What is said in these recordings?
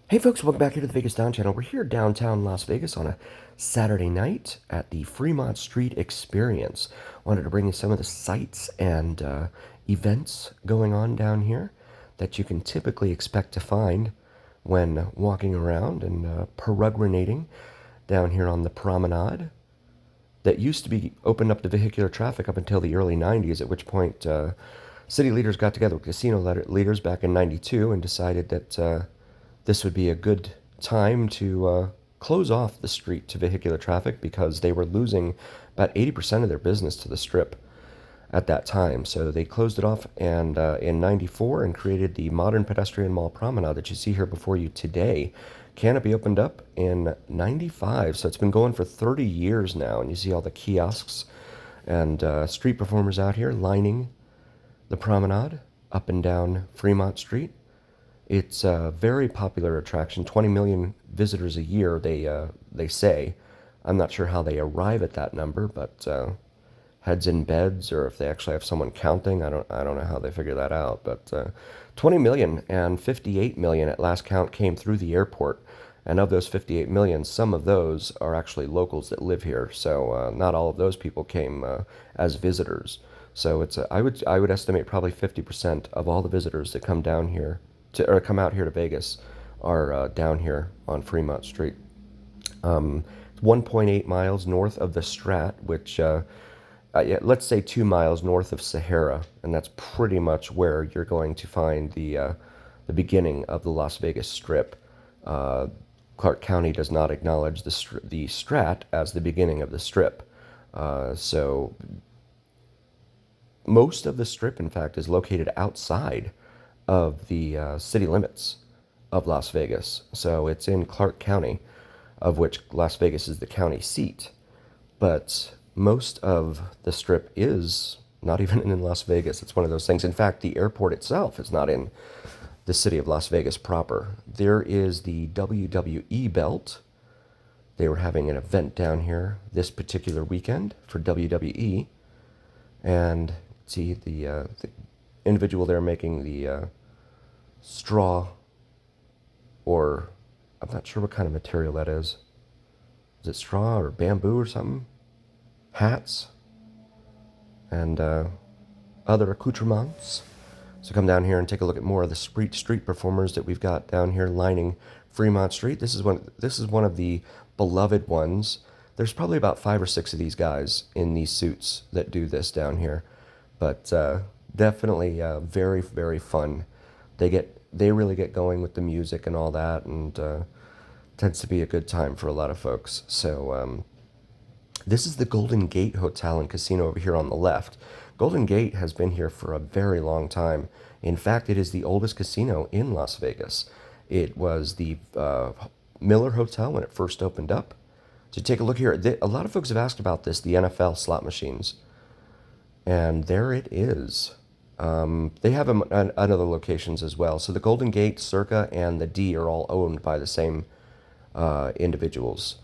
Hey folks, welcome back here to the Vegas Down channel. We're here downtown Las Vegas on a Saturday night at the Fremont Street Experience. Wanted to bring you some of the sights and events going on down here that you can typically expect to find when walking around and peregrinating down here on the promenade that used to be opened up to vehicular traffic up until the early 90s, at which point city leaders got together with casino leaders back in 92 and decided that this would be a good time to close off the street to vehicular traffic because they were losing about 80% of their business to the strip at that time. So they closed it off and in 94 and created the modern pedestrian mall promenade that you see here before you today. Canopy opened up in 95, so it's been going for 30 years now, and you see all the kiosks and street performers out here lining the promenade up and down Fremont Street. It's a very popular attraction. 20 million visitors a year, they say. I'm not sure how they arrive at that number, but heads in beds, or if they actually have someone counting. I don't know how they figure that out. But 20 million and 58 million at last count came through the airport. And of those 58 million, some of those are actually locals that live here. So not all of those people came as visitors. So I would estimate probably 50% of all the visitors that come down here or come out here to Vegas are down here on Fremont Street. It's 1.8 miles north of the Strat, which yeah, let's say 2 miles north of Sahara, and that's pretty much where you're going to find the beginning of the Las Vegas Strip. Uh, Clark County does not acknowledge the Strat as the beginning of the Strip. So most of the Strip, in fact, is located outside of the city limits of Las Vegas. So it's in Clark County, of which Las Vegas is the county seat. But most of the Strip is not even in Las Vegas. It's one of those things. In fact, the airport itself is not in the city of Las Vegas proper. There is the WWE belt. They were having an event down here this particular weekend for WWE. And see the individual there making the straw, or I'm not sure what kind of material that is. Is it straw or bamboo or something? Hats and other accoutrements. So come down here and take a look at more of the street performers that we've got down here lining Fremont Street. This is one of the beloved ones. There's probably about 5 or 6 of these guys in these suits that do this down here, but definitely very, very fun. They really get going with the music and all that, and tends to be a good time for a lot of folks. So this is the Golden Gate Hotel and Casino over here on the left. Golden Gate has been here for a very long time. In fact, it is the oldest casino in Las Vegas. It was the Miller Hotel when it first opened up. So take a look here. A lot of folks have asked about this, the NFL slot machines. And there it is. They have them on other locations as well. So the Golden Gate, Circa, and the D are all owned by the same individuals.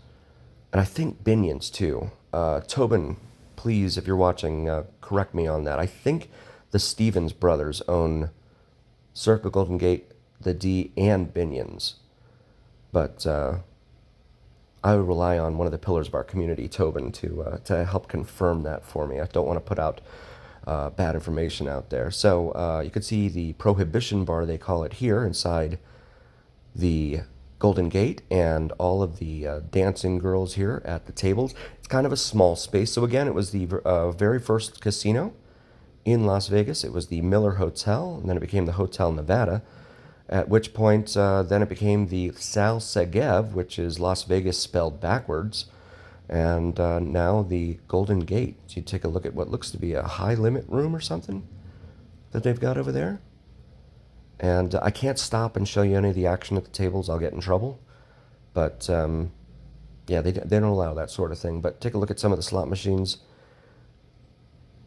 And I think Binion's too. Tobin, please, if you're watching, correct me on that. I think the Stevens brothers own Circa, Golden Gate, the D, and Binion's. But I would rely on one of the pillars of our community, Tobin, to help confirm that for me. I don't want to put out bad information out there. So you can see the Prohibition Bar, they call it here, inside the Golden Gate, and all of the dancing girls here at the tables. It's kind of a small space. So again, it was the very first casino in Las Vegas. It was the Miller Hotel, and then it became the Hotel Nevada, at which point then it became the Sal Segev, which is Las Vegas spelled backwards, and now the Golden Gate. So you take a look at what looks to be a high limit room or something that they've got over there. And I can't stop and show you any of the action at the tables. I'll get in trouble. But yeah, they don't allow that sort of thing. But take a look at some of the slot machines.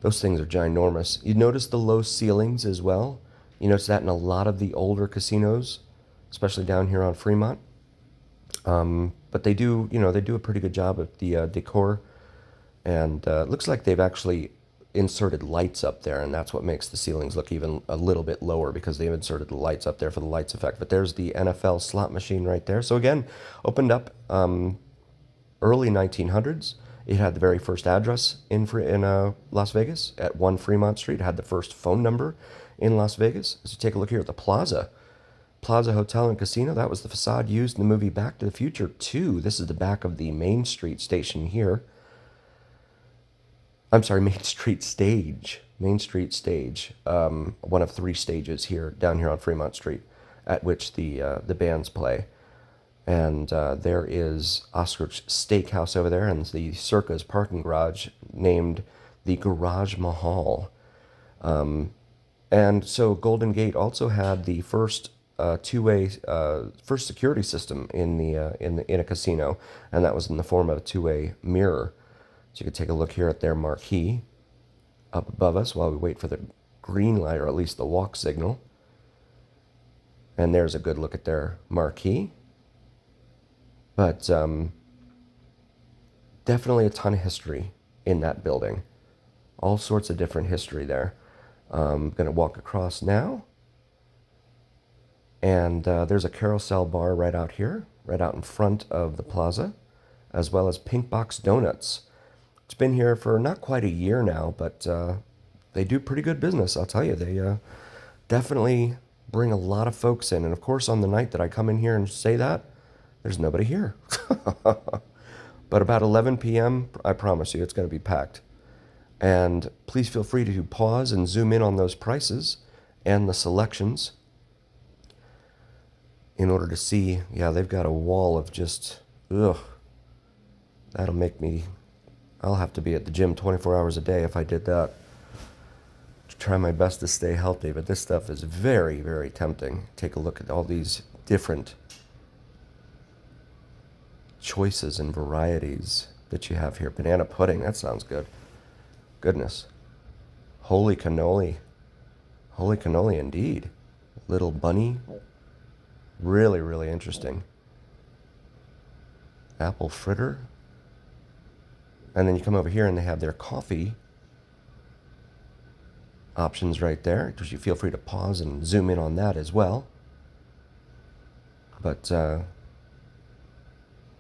Those things are ginormous. You notice the low ceilings as well. You notice that in a lot of the older casinos, especially down here on Fremont. But they do a pretty good job of the decor. And it looks like they've actually inserted lights up there, and that's what makes the ceilings look even a little bit lower, because they've inserted the lights up there for the lights effect. But there's the NFL slot machine right there. So again, opened up early 1900s. It had the very first address in Las Vegas at 1 Fremont Street. It had the first phone number in Las Vegas. As you take a look here at the Plaza Hotel and Casino, that was the facade used in the movie Back to the Future 2. This is the back of the Main Street station here. I'm sorry, Main Street stage. Main Street stage. One of 3 stages here, down here on Fremont Street, at which the bands play. And there is Oscar's Steakhouse over there, and the Circa's parking garage named the Garage Mahal. And so Golden Gate also had the first two-way first security system in a casino, and that was in the form of a two-way mirror. So you could take a look here at their marquee up above us while we wait for the green light, or at least the walk signal. And there's a good look at their marquee. But definitely a ton of history in that building. All sorts of different history there. I'm going to walk across now. And there's a carousel bar right out here, right out in front of the plaza, as well as Pinkbox Donuts. It's been here for not quite a year now, but they do pretty good business, I'll tell you. They definitely bring a lot of folks in. And of course, on the night that I come in here and say that, there's nobody here. But about 11 p.m., I promise you, it's going to be packed. And please feel free to pause and zoom in on those prices and the selections in order to see. Yeah, they've got a wall of just, ugh. That'll make me, I'll have to be at the gym 24 hours a day if I did that. Try my best to stay healthy, but this stuff is very, very tempting. Take a look at all these different choices and varieties that you have here. Banana pudding, that sounds good. Goodness. Holy cannoli. Holy cannoli indeed. Little bunny. Really, really interesting. Apple fritter. And then you come over here and they have their coffee options right there. Just you feel free to pause and zoom in on that as well. But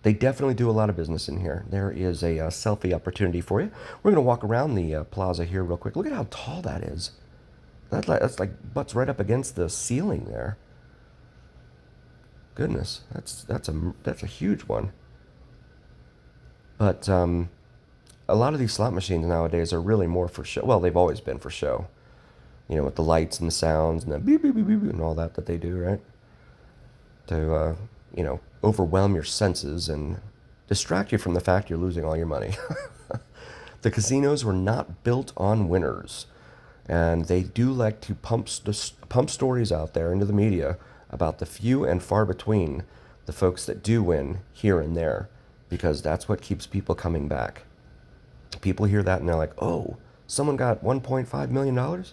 they definitely do a lot of business in here. There is a selfie opportunity for you. We're going to walk around the plaza here real quick. Look at how tall that is. That's like butts right up against the ceiling there. Goodness, that's a huge one. But a lot of these slot machines nowadays are really more for show. Well, they've always been for show. You know, with the lights and the sounds and the beep, beep, beep, beep, and all that they do, right? To, you know, overwhelm your senses and distract you from the fact you're losing all your money. The casinos were not built on winners. And they do like to pump stories out there into the media about the few and far between the folks that do win here and there, because that's what keeps people coming back. People hear that and they're like, oh, someone got $1.5 million?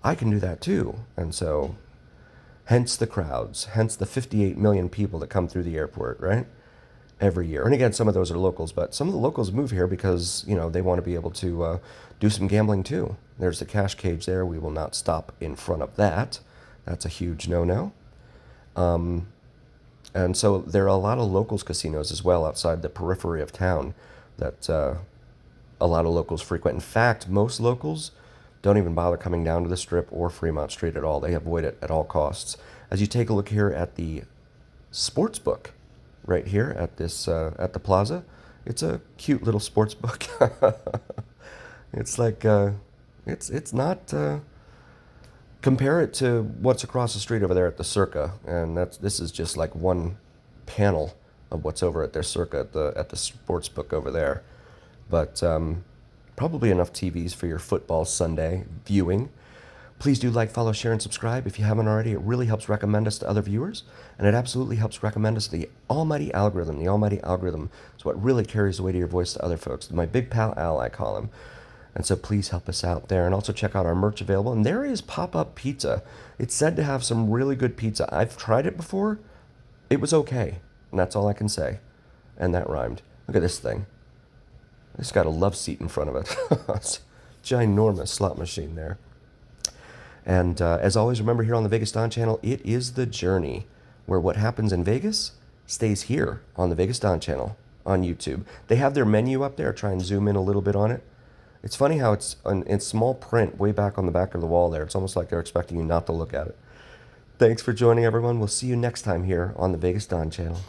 I can do that too. And so, hence the crowds, hence the 58 million people that come through the airport, right? Every year. And again, some of those are locals, but some of the locals move here because, you know, they want to be able to do some gambling too. There's the cash cage there. We will not stop in front of that. That's a huge no-no. And so there are a lot of locals casinos as well outside the periphery of town that a lot of locals frequent. In fact, most locals don't even bother coming down to the Strip or Fremont Street at all. They avoid it at all costs. As you take a look here at the sports book, right here at this at the plaza, it's a cute little sports book. It's like it's not. Compare it to what's across the street over there at the Circa, and this is just like one panel of what's over at their Circa at the sports book over there. But probably enough TVs for your football Sunday viewing. Please do like, follow, share, and subscribe if you haven't already. It really helps recommend us to other viewers, and it absolutely helps recommend us to the almighty algorithm. The almighty algorithm is what really carries the weight of your voice to other folks. My big pal Al, I call him. And so please help us out there. And also check out our merch available. And there is pop-up pizza. It's said to have some really good pizza. I've tried it before. It was okay. And that's all I can say. And that rhymed. Look at this thing. It's got a love seat in front of it. ginormous slot machine there. And as always, remember here on the Vegas Don channel, it is the journey where what happens in Vegas stays here on the Vegas Don channel on YouTube. They have their menu up there. Try and zoom in a little bit on it. It's funny how it's in small print way back on the back of the wall there. It's almost like they're expecting you not to look at it. Thanks for joining, everyone. We'll see you next time here on the Vegas Don channel.